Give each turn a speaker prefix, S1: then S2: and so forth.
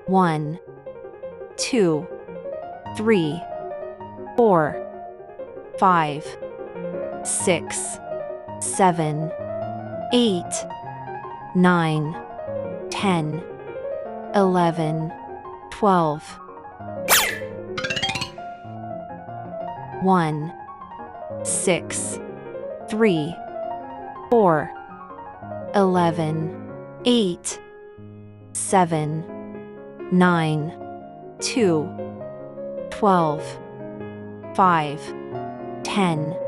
S1: 1, 2, 3, 4, 5, 6, 7, 8, 9, 10, 11, 12. 1, 6, 3, 4, 11, 8, 7, 9, 2, 12, 5, 10.